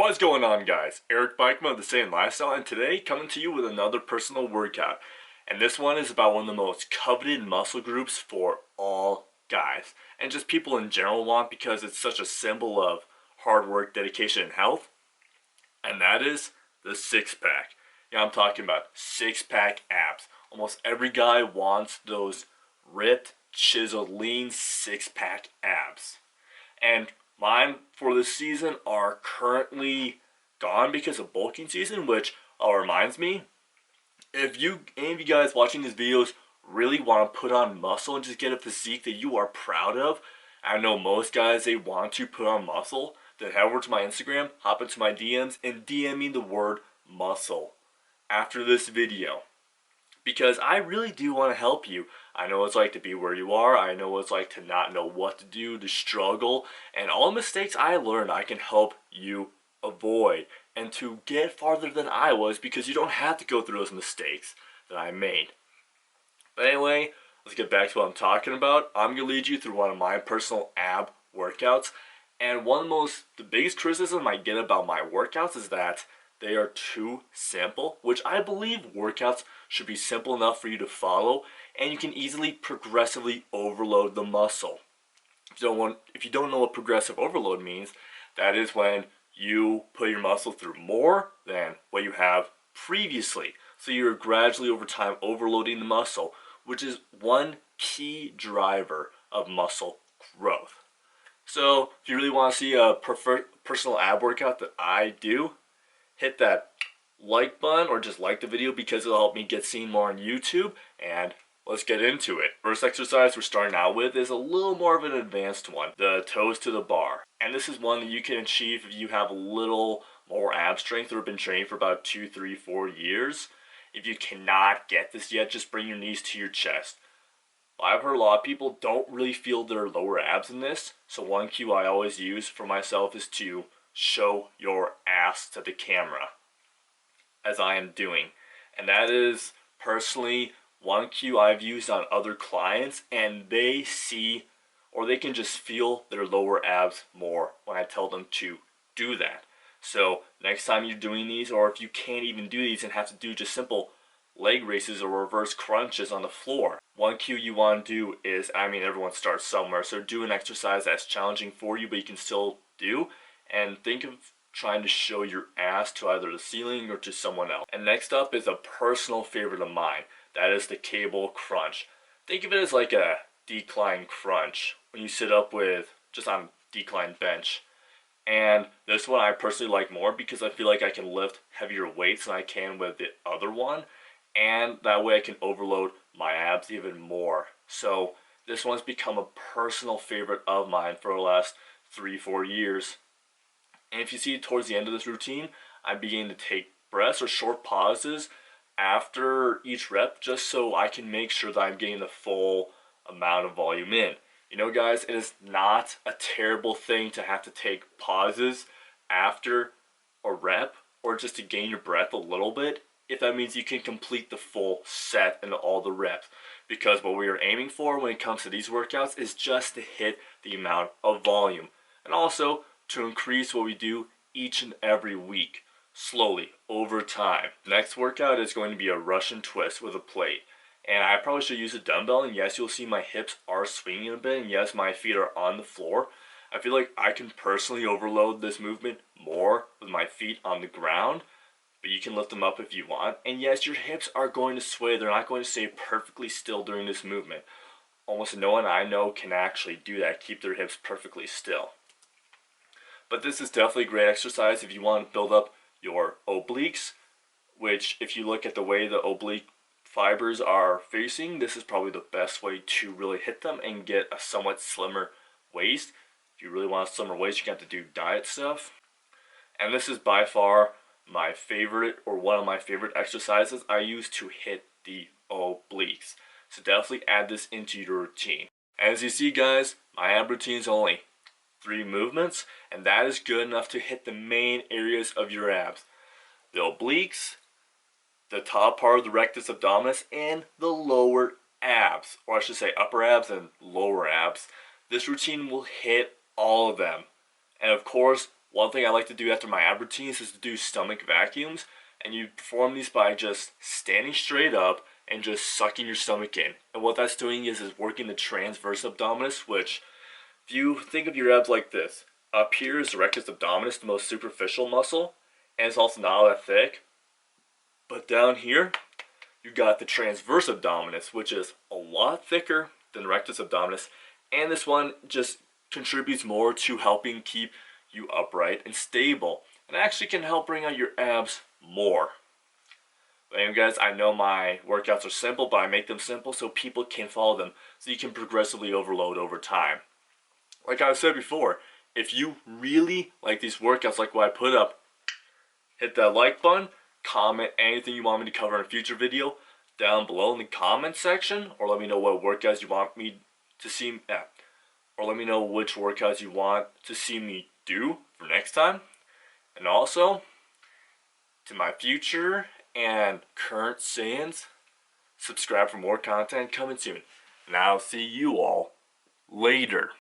What's going on, guys? Eric Buikema of the Saiyan Lifestyle, and today coming to you with another personal workout. And this one is about one of the most coveted muscle groups for all guys, and just people in general want because it's such a symbol of hard work, dedication, and health. And that is the six-pack. Yeah, I'm talking about six-pack abs. Almost every guy wants those ripped, chiseled, lean six-pack abs. And mine for this season are currently gone because of bulking season, which reminds me, if any of you guys watching these videos really want to put on muscle and just get a physique that you are proud of, I know most guys, they want to put on muscle, then head over to my Instagram, hop into my DMs, and DM me the word muscle after this video. Because I really do want to help you. I know what it's like to be where you are. I know what it's like to not know what to do, to struggle. And all the mistakes I learned, I can help you avoid. And to get farther than I was, because you don't have to go through those mistakes that I made. But anyway, let's get back to what I'm talking about. I'm going to lead you through one of my personal ab workouts. And one of the biggest criticism I get about my workouts is that they are too simple, which I believe workouts should be simple enough for you to follow, and you can easily progressively overload the muscle. If you don't know what progressive overload means, that is when you put your muscle through more than what you have previously. So you're gradually over time overloading the muscle, which is one key driver of muscle growth. So if you really want to see a personal ab workout that I do, hit that like button or just like the video because it'll help me get seen more on YouTube, and let's get into it. First exercise we're starting out with is a little more of an advanced one, the toes to the bar. And this is one that you can achieve if you have a little more ab strength or have been training for about 2, 3, 4 years. If you cannot get this yet, just bring your knees to your chest. I've heard a lot of people don't really feel their lower abs in this, so one cue I always use for myself is to show your ass to the camera, as I am doing. And that is personally one cue I've used on other clients, and they see, or they can just feel their lower abs more when I tell them to do that. So next time you're doing these, or if you can't even do these and have to do just simple leg raises or reverse crunches on the floor, one cue you want to do is, everyone starts somewhere, so do an exercise that's challenging for you but you can still do, and think of trying to show your ass to either the ceiling or to someone else. And next up is a personal favorite of mine. That is the cable crunch. Think of it as like a decline crunch when you sit up with just on decline bench. And this one I personally like more because I feel like I can lift heavier weights than I can with the other one. And that way I can overload my abs even more. So this one's become a personal favorite of mine for the last 3-4 years. And if you see towards the end of this routine, I begin to take breaths or short pauses after each rep just so I can make sure that I'm getting the full amount of volume in. You know, guys, it is not a terrible thing to have to take pauses after a rep or just to gain your breath a little bit if that means you can complete the full set and all the reps. Because what we are aiming for when it comes to these workouts is just to hit the amount of volume. And also to increase what we do each and every week, slowly, over time. Next workout is going to be a Russian twist with a plate. And I probably should use a dumbbell, and yes, you'll see my hips are swinging a bit, and yes, my feet are on the floor. I feel like I can personally overload this movement more with my feet on the ground, but you can lift them up if you want. And yes, your hips are going to sway. They're not going to stay perfectly still during this movement. Almost no one I know can actually do that, keep their hips perfectly still. But this is definitely a great exercise if you want to build up your obliques, which if you look at the way the oblique fibers are facing, this is probably the best way to really hit them and get a somewhat slimmer waist. If you really want a slimmer waist, you have to do diet stuff. And this is by far my favorite, or one of my favorite exercises I use to hit the obliques. So definitely add this into your routine. As you see, guys, my ab routine is only 3 movements, and that is good enough to hit the main areas of your abs: the obliques, the top part of the rectus abdominis, and the lower abs, or I should say upper abs and lower abs. This routine will hit all of them. And of course, One thing I like to do after my ab routines is to do stomach vacuums, and you perform these by just standing straight up and just sucking your stomach in. And what that's doing is working the transverse abdominis, which, if you think of your abs like this, up here is the rectus abdominis, the most superficial muscle, and it's also not that thick. But down here, you got the transverse abdominis, which is a lot thicker than the rectus abdominis, and this one just contributes more to helping keep you upright and stable, and actually can help bring out your abs more. But anyway guys, I know my workouts are simple, but I make them simple so people can follow them, so you can progressively overload over time. Like I said before, if you really like these workouts like what I put up, hit that like button, comment anything you want me to cover in a future video down below in the comment section, or let me know what workouts you want me to see, or let me know which workouts you want to see me do for next time. And also, to my future and current Saiyans, subscribe for more content coming soon. And I'll see you all later.